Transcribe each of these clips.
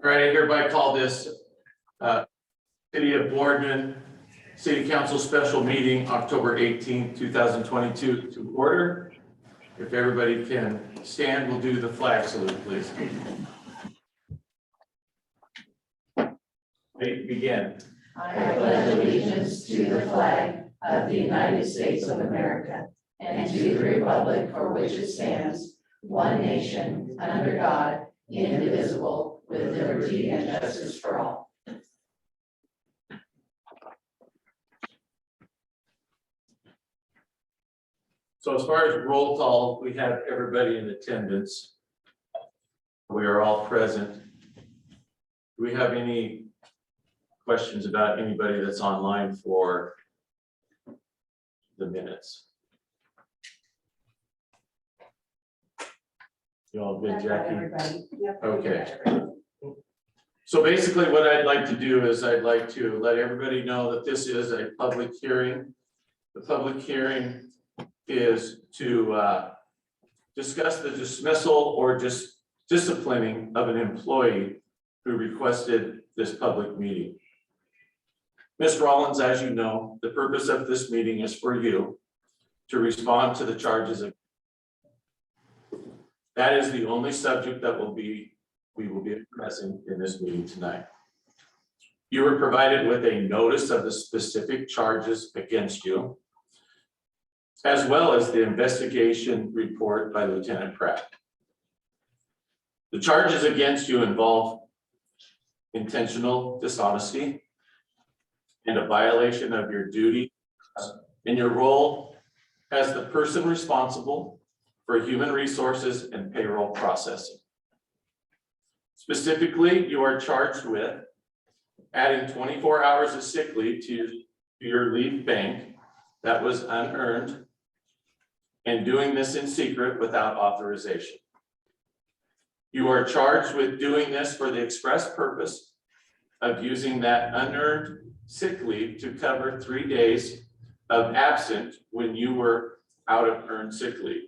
All right, I hereby call this City of Boardman City Council Special Meeting, October 18th, 2022 to order. If everybody can stand, we'll do the flag salute, please. Begin. I pledge allegiance to the flag of the United States of America and to the republic for which it stands, one nation, under God, indivisible, with liberty and justice for all. So as far as roll call, we have everybody in attendance. We are all present. Do we have any questions about anybody that's online for the minutes? You all good, Jackie? Okay. So basically what I'd like to do is I'd like to let everybody know that this is a public hearing. The public hearing is to discuss the dismissal or just disciplining of an employee who requested this public meeting. Ms. Rollins, as you know, the purpose of this meeting is for you to respond to the charges. That is the only subject that we will be addressing in this meeting tonight. You were provided with a notice of the specific charges against you, as well as the investigation report by Lieutenant Pratt. The charges against you involve intentional dishonesty and a violation of your duty in your role as the person responsible for human resources and payroll processing. Specifically, you are charged with adding 24 hours of sick leave to your leave bank that was unearned, and doing this in secret without authorization. You are charged with doing this for the express purpose of using that unearned sick leave to cover 3 days of absent when you were out of earned sick leave.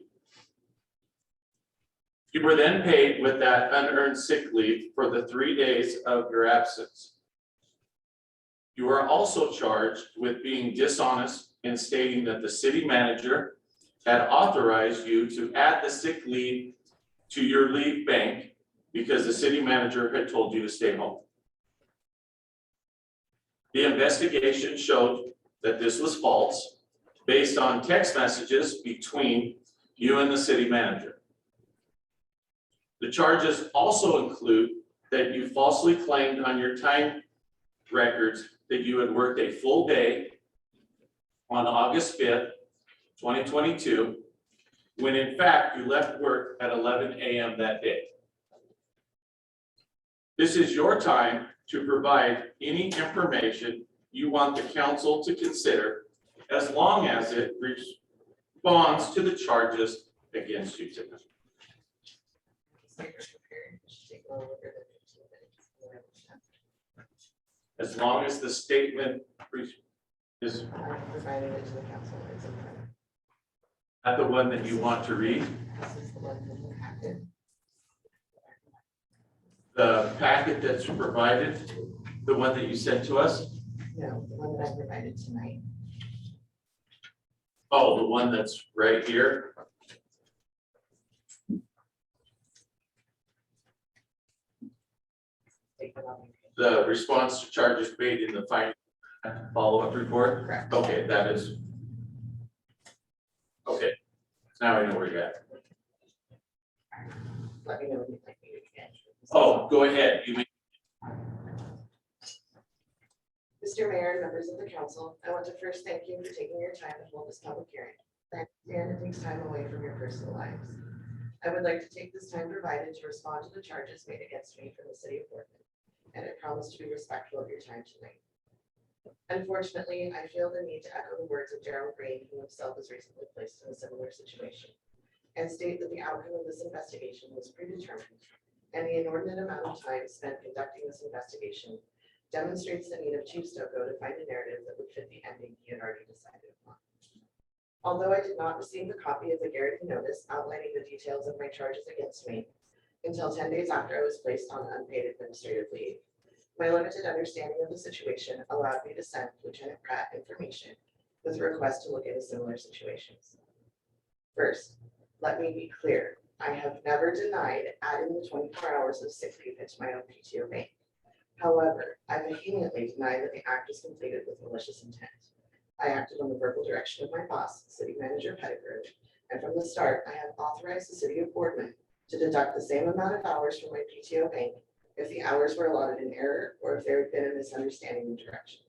You were then paid with that unearned sick leave for the 3 days of your absence. You are also charged with being dishonest in stating that the city manager had authorized you to add the sick leave to your leave bank because the city manager had told you to stay home. The investigation showed that this was false based on text messages between you and the city manager. The charges also include that you falsely claimed on your time records that you had worked a full day on August 5th, 2022, when in fact you left work at 11 a.m. that day. This is your time to provide any information you want the council to consider, as long as it responds to the charges against you tonight. As long as the statement is provided it to the council. that the one that you want to read? This is the one from the packet. The packet that's provided, the one that you sent to us? No, the one that I provided tonight. Oh, the one that's right here? Take that off. The response to charges made in the final follow-up report? Correct. Okay, that is. Okay, now I know where you're at. Let me know when you'd like me to begin. Oh, go ahead. You may. Mr. Mayor and members of the council, I want to first thank you for taking your time to hold this public hearing. I understand it takes time away from your personal lives. I would like to take this time provided to respond to the charges made against me from the city of Boardman, and I promise to be respectful of your time tonight. Unfortunately, I feel the need to echo the words of Gerald Green, who himself was recently placed in a similar situation, and state that the outcome of this investigation was predetermined, and the inordinate amount of time spent conducting this investigation demonstrates the need of Chief Stokoe to find a narrative that would fit the ending he had already decided upon. Although I did not receive the copy of the Garrity notice outlining the details of my charges against me, until 10 days after I was placed on unpaid administrative leave. My limited understanding of the situation allowed me to send Lieutenant Pratt information with a request to look into similar situations. First, let me be clear. I have never denied adding the 24 hours of sick leave into my own PTO bank. However, I vehemently deny that the act was completed with malicious intent. I acted on the verbal direction of my boss, City Manager Pettigrew, and from the start, I have authorized the City of Boardman to deduct the same amount of hours from my PTO bank if the hours were allotted in error or if there had been a misunderstanding in direction.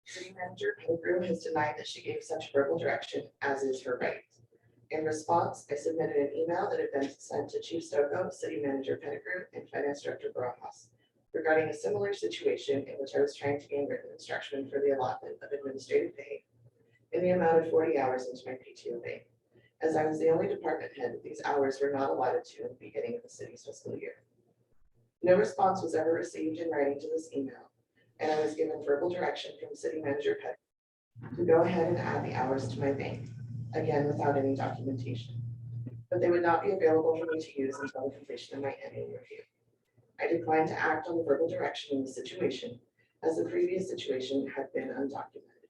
City Manager Pettigrew has denied that she gave such verbal direction, as is her right. In response, I submitted an email that had been sent to Chief Stokoe, City Manager Pettigrew, and Finance Director Barajas regarding a similar situation in which I was trying to gain written instruction for the allotment of administrative pay in the amount of 40 hours into my PTO bank. As I was the only department head, these hours were not allotted to in the beginning of the city's fiscal year. No response was ever received in writing to this email, and I was given verbal direction from City Manager Pettigrew to go ahead and add the hours to my bank, again without any documentation. But they would not be available for me to use until the completion of my annual review. I declined to act on the verbal direction in the situation, as the previous situation had been undocumented.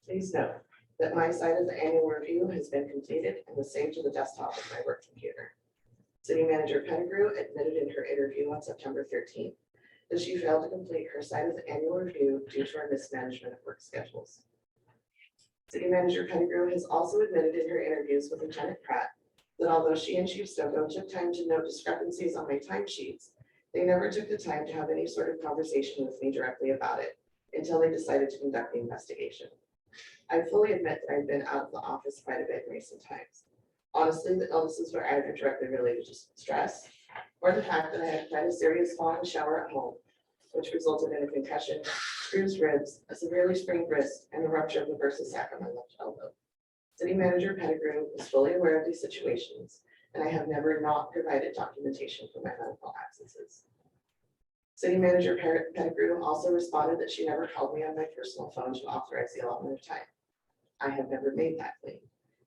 Please note that my side of the annual review has been completed and was saved to the desktop of my work computer. City Manager Pettigrew admitted in her interview on September 13th that she failed to complete her side of the annual review due to our mismanagement of work schedules. City Manager Pettigrew has also admitted in her interviews with Lieutenant Pratt that although she and Chief Stokoe took time to note discrepancies on my timesheets, they never took the time to have any sort of conversation with me directly about it until they decided to conduct the investigation. I fully admit that I've been out of the office quite a bit in recent times. Honestly, the illnesses were either directly related to stress or the fact that I had quite a serious fall in the shower at home, which resulted in a concussion, bruised ribs, a severely sprained wrist, and a rupture of the bursa sac on my left elbow. City Manager Pettigrew was fully aware of these situations, and I have never not provided documentation for my medical absences. City Manager Pettigrew also responded that she never called me on my personal phone to authorize the allotment of time. I have never made that claim.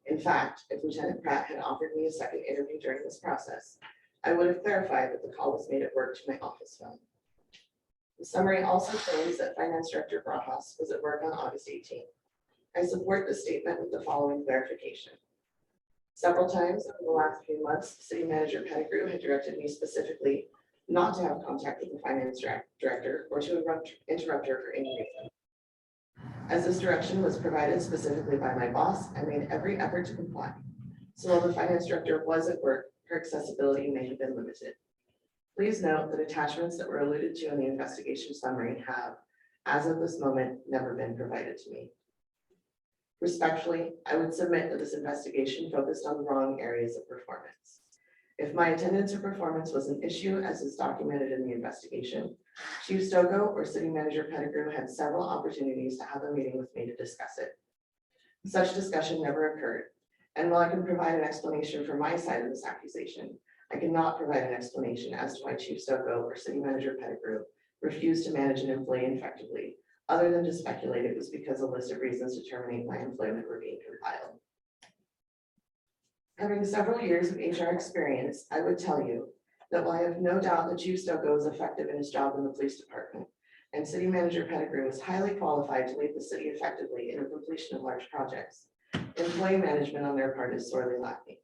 In fact, if Lieutenant Pratt had offered me a second interview during this process, I would have clarified that the call was made at work to my office phone. The summary also claims that Finance Director Barajas was at work on August 18th. I support this statement with the following clarification. Several times over the last few months, City Manager Pettigrew had directed me specifically not to have contact with the Finance Director or to interrupt her for any reason. As this direction was provided specifically by my boss, I made every effort to comply. So while the Finance Director was at work, her accessibility may have been limited. Please note that attachments that were alluded to in the investigation summary have, as of this moment, never been provided to me. Respectfully, I would submit that this investigation focused on the wrong areas of performance. If my attendance or performance was an issue, as is documented in the investigation, Chief Stokoe or City Manager Pettigrew had several opportunities to have a meeting with me to discuss it. Such discussion never occurred, and while I can provide an explanation for my side of this accusation, I cannot provide an explanation as to why Chief Stokoe or City Manager Pettigrew refused to manage an employee effectively, other than to speculate it was because a list of reasons to terminate my employment were being compiled. Having several years of HR experience, I would tell you that while I have no doubt that Chief Stokoe is effective in his job in the police department, and City Manager Pettigrew is highly qualified to lead the city effectively in the completion of large projects, employee management on their part is sorely lacking.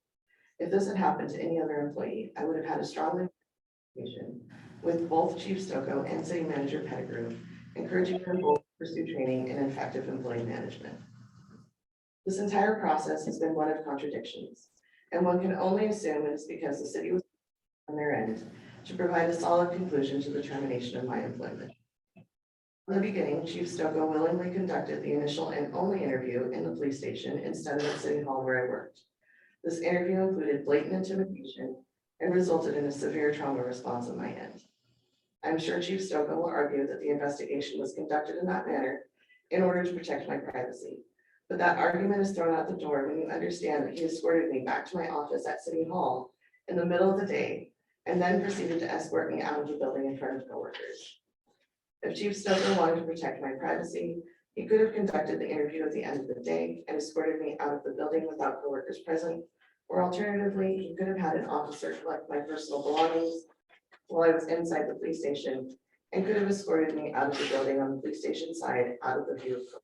If this had happened to any other employee, I would have had a strong communication with both Chief Stokoe and City Manager Pettigrew, encouraging them both to pursue training in effective employee management. This entire process has been one of contradictions, and one can only assume it is because the city was on their end to provide a solid conclusion to the termination of my employment. From the beginning, Chief Stokoe willingly conducted the initial and only interview in the police station instead of at City Hall where I worked. This interview included blatant intimidation and resulted in a severe trauma response on my end. I'm sure Chief Stokoe will argue that the investigation was conducted in that manner in order to protect my privacy. But that argument is thrown out the door when you understand that he escorted me back to my office at City Hall in the middle of the day and then proceeded to escort me out of the building in front of coworkers. If Chief Stokoe wanted to protect my privacy, he could have conducted the interview at the end of the day and escorted me out of the building without coworkers present, Or alternatively, he could have had an officer collect my personal belongings while I was inside the police station and could have escorted me out of the building on the police station side, out of the view of.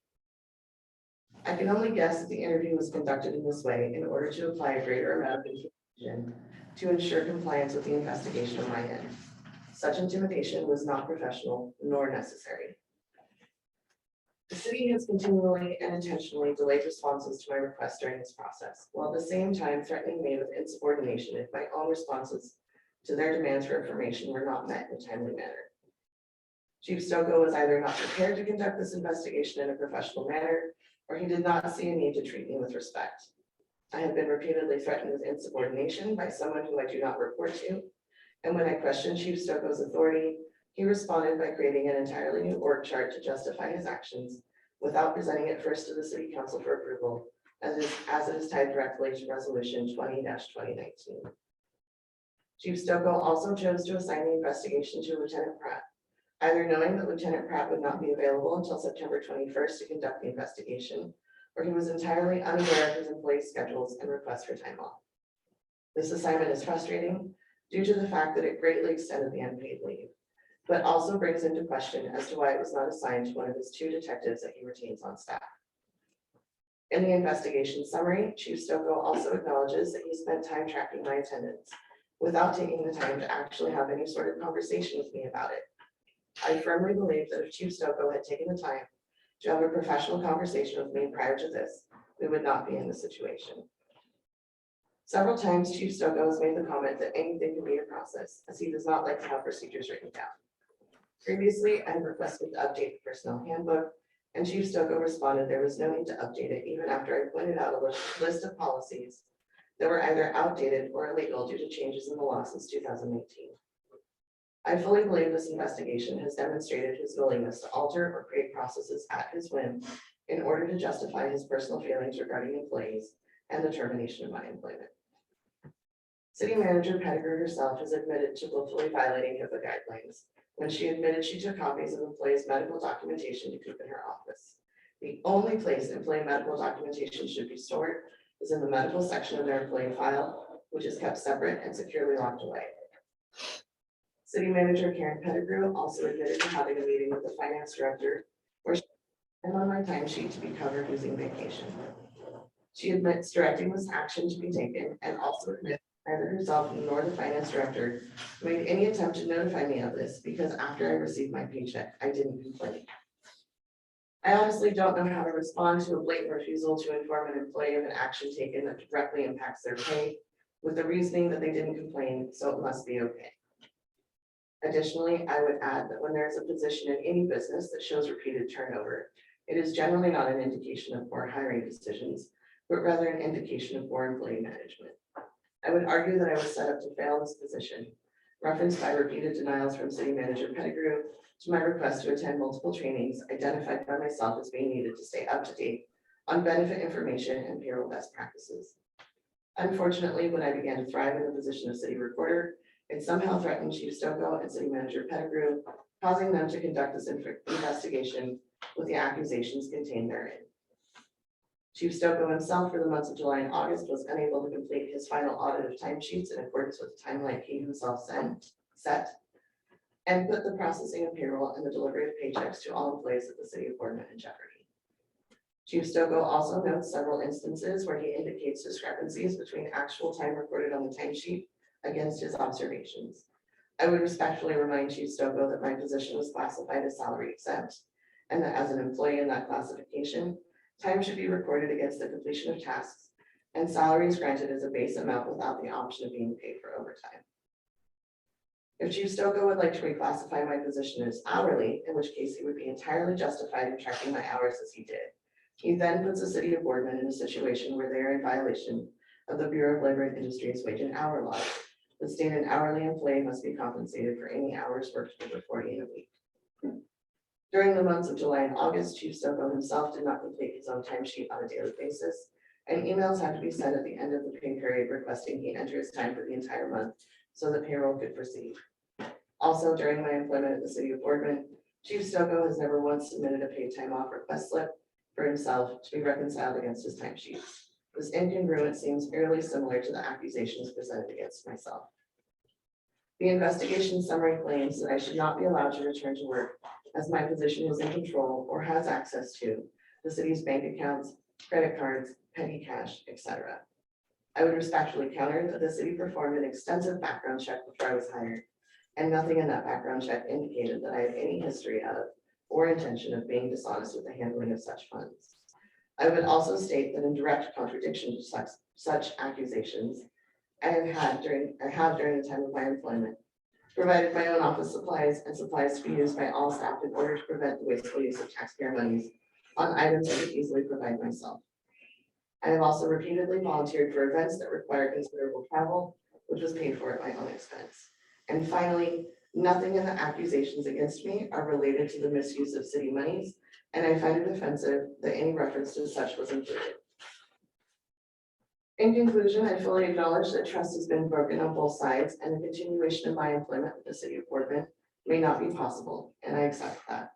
I can only guess that the interview was conducted in this way in order to apply a greater amount of intimidation to ensure compliance with the investigation on my end. Such intimidation was not professional nor necessary. The city has continually and intentionally delayed responses to my requests during this process, while at the same time threatening me with insubordination if my own responses to their demands for information were not met in a timely manner. Chief Stokoe was either not prepared to conduct this investigation in a professional manner, or he did not see a need to treat me with respect. I have been repeatedly threatened with insubordination by someone who I do not report to, and when I questioned Chief Stokoe's authority, he responded by creating an entirely new org chart to justify his actions without presenting it first to the city council for approval, as it is tied directly to resolution 20-2019. Chief Stokoe also chose to assign the investigation to Lieutenant Pratt, either knowing that Lieutenant Pratt would not be available until September 21st to conduct the investigation, or he was entirely unaware of his employees' schedules and requests for time off. This assignment is frustrating due to the fact that it greatly extended the unpaid leave, but also brings into question as to why it was not assigned to one of his 2 detectives that he retains on staff. In the investigation summary, Chief Stokoe also acknowledges that he spent time tracking my attendance without taking the time to actually have any sort of conversation with me about it. I firmly believe that if Chief Stokoe had taken the time to have a professional conversation with me prior to this, we would not be in this situation. Several times, Chief Stokoe has made the comment that anything can be a process, as he does not like to have procedures written down. Previously, I had requested to update the personnel handbook, and Chief Stokoe responded there was no need to update it even after I pointed out a list of policies that were either outdated or illegal due to changes in the law since 2018. I fully believe this investigation has demonstrated his willingness to alter or create processes at his whim in order to justify his personal feelings regarding employees and the termination of my employment. City Manager Pettigrew herself has admitted to willfully violating HIPAA guidelines when she admitted she took copies of employees' medical documentation to keep in her office. The only place employee medical documentation should be stored is in the medical section of their employee file, which is kept separate and securely locked away. City Manager Karen Pettigrew also admitted to having a meeting with the finance director where she and on my timesheet to be covered using vacation. She admits directing this action to be taken and also admits neither herself nor the finance director made any attempt to notify me of this because after I received my paycheck, I didn't complain. I honestly don't know how to respond to a blatant refusal to inform an employee of an action taken that directly impacts their pay with the reasoning that they didn't complain, so it must be okay. Additionally, I would add that when there is a position in any business that shows repeated turnover, it is generally not an indication of poor hiring decisions, but rather an indication of poor employee management. I would argue that I was set up to fail in this position, referenced by repeated denials from City Manager Pettigrew to my request to attend multiple trainings identified by myself as being needed to stay up to date on benefit information and payroll best practices. Unfortunately, when I began to thrive in the position of City Recorder, it somehow threatened Chief Stokoe and City Manager Pettigrew, causing them to conduct this investigation with the accusations contained therein. Chief Stokoe himself for the months of July and August was unable to complete his final audit of timesheets in accordance with the timeline he himself set, and put the processing of payroll and the delivery of paychecks to all employees at the City of Boardman in jeopardy. Chief Stokoe also notes several instances where he indicates discrepancies between actual time recorded on the timesheet against his observations. I would respectfully remind Chief Stokoe that my position was classified as salary exempt, and that as an employee in that classification, time should be recorded against the completion of tasks, and salary is granted as a base amount without the option of being paid for overtime. If Chief Stokoe would like to reclassify my position as hourly, in which case he would be entirely justified in tracking my hours as he did, he then puts the City of Boardman in a situation where they are in violation of the Bureau of Labor and Industries wage and hour laws that state an hourly employee must be compensated for any hours worked over 40 in a week. During the months of July and August, Chief Stokoe himself did not complete his own timesheet on a daily basis, and emails had to be sent at the end of the pay period requesting he enter his time for the entire month so that payroll could proceed. Also, during my employment at the City of Boardman, Chief Stokoe has never once submitted a paid time off request slip for himself to be reconciled against his timesheets. This incongruence seems eerily similar to the accusations presented against myself. The investigation summary claims that I should not be allowed to return to work as my position is in control or has access to the city's bank accounts, credit cards, petty cash, etc. I would respectfully counter that the city performed an extensive background check before I was hired, and nothing in that background check indicated that I have any history of or intention of being dishonest with the handling of such funds. I would also state that in direct contradiction to such accusations, I have during the time of my employment, provided my own office supplies and supplies to be used by all staff in order to prevent the wasteful use of taxpayer monies on items I could easily provide myself. I have also repeatedly volunteered for events that require considerable travel, which was paid for at my own expense. And finally, nothing in the accusations against me are related to the misuse of city monies, and I find it offensive that any reference to such was included. In conclusion, I fully acknowledge that trust has been broken on both sides, and the continuation of my employment with the city of Boardman may not be possible, and I accept that.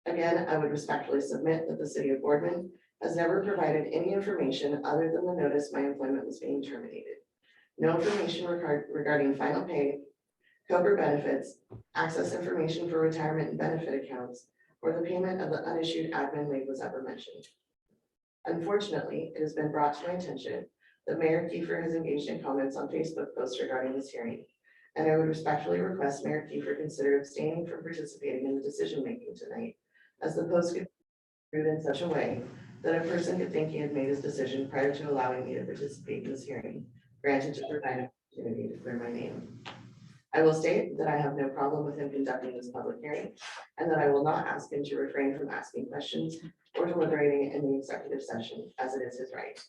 Again, I would respectfully submit that the city of Boardman has never provided any information other than the notice my employment was being terminated. No information regarding final pay, COBRA benefits, access information for retirement and benefit accounts, or the payment of the unissued admin leave was ever mentioned. Unfortunately, it has been brought to my attention that Mayor Kiefer has engaged in comments on Facebook posts regarding this hearing, and I would respectfully request Mayor Kiefer consider abstaining from participating in the decision-making tonight, as the post could be viewed in such a way that a person could think he had made his decision prior to allowing me to participate in this hearing, granted to provide an opportunity to clear my name. I will state that I have no problem with him conducting this public hearing, and that I will not ask him to refrain from asking questions or deliberating in the executive session, as it is his right.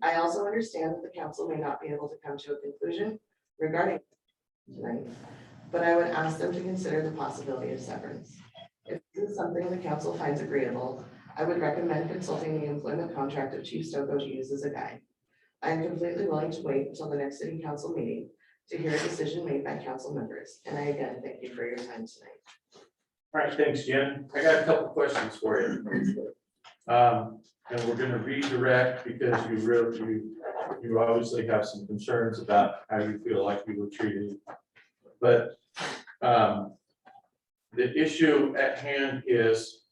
I also understand that the council may not be able to come to a conclusion regarding tonight, but I would ask them to consider the possibility of severance. If this is something the council finds agreeable, I would recommend consulting the employment contract of Chief Stokoe to use as a guide. I am completely willing to wait until the next city council meeting to hear a decision made by council members, and I again thank you for your time tonight. All right, thanks, Jen. I got a couple questions for you. And we're gonna redirect because you obviously have some concerns about how you feel like you were treated. But the issue at hand is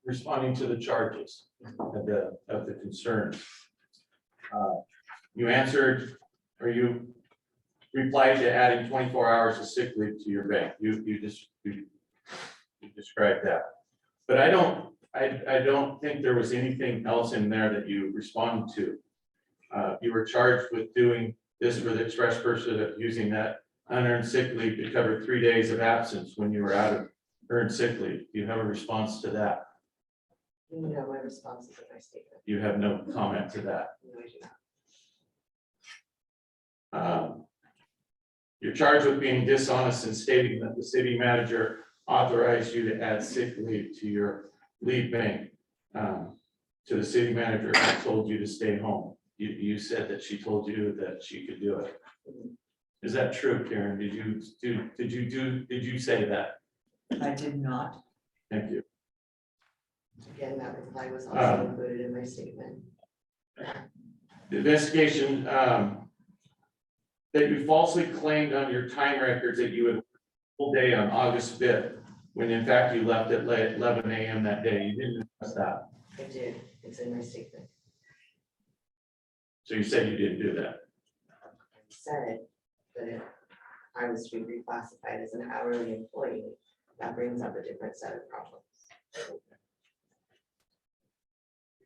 responding to the charges of the concerns. You answered, or you replied to adding 24 hours of sick leave to your bank. You described that. But I don't think there was anything else in there that you responded to. You were charged with doing this for the express purpose of using that unearned sick leave to cover 3 days of absence when you were out of earned sick leave. Do you have a response to that? No, my response is in my statement. You have no comment to that. No, I do not. You're charged with being dishonest and stating that the city manager authorized you to add sick leave to your leave bank. To the city manager who told you to stay home. You said that she told you that she could do it. Is that true, Karen? Did you say that? I did not. Thank you. Again, that reply was also included in my statement. The investigation that you falsely claimed on your time records that you had full day on August 5th, when in fact you left at 11 a.m. that day. You didn't address that. I did, it's in my statement. So you said you didn't do that. I said that if I was to be reclassified as an hourly employee, that brings up a different set of problems.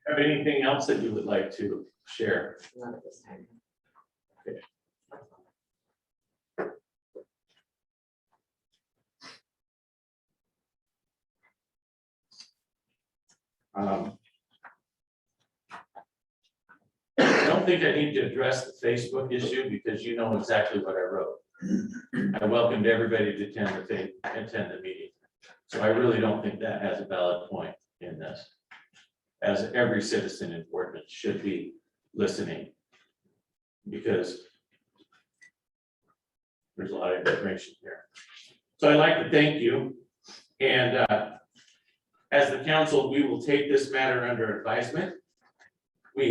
Have anything else that you would like to share? Not at this time. I don't think I need to address the Facebook issue because you know exactly what I wrote. I welcomed everybody to attend the meeting. So I really don't think that has a valid point in this. As every citizen in Boardman should be listening. Because there's a lot of information here. So I'd like to thank you. And as the council, we will take this matter under advisement. we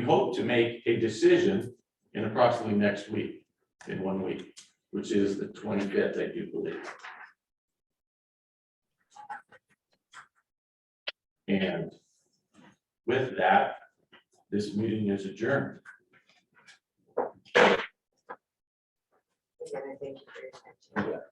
hope to make a decision in approximately next week, in 1 week, which is the 25th, I do believe. And with that, this meeting is adjourned. Again, I thank you for your time.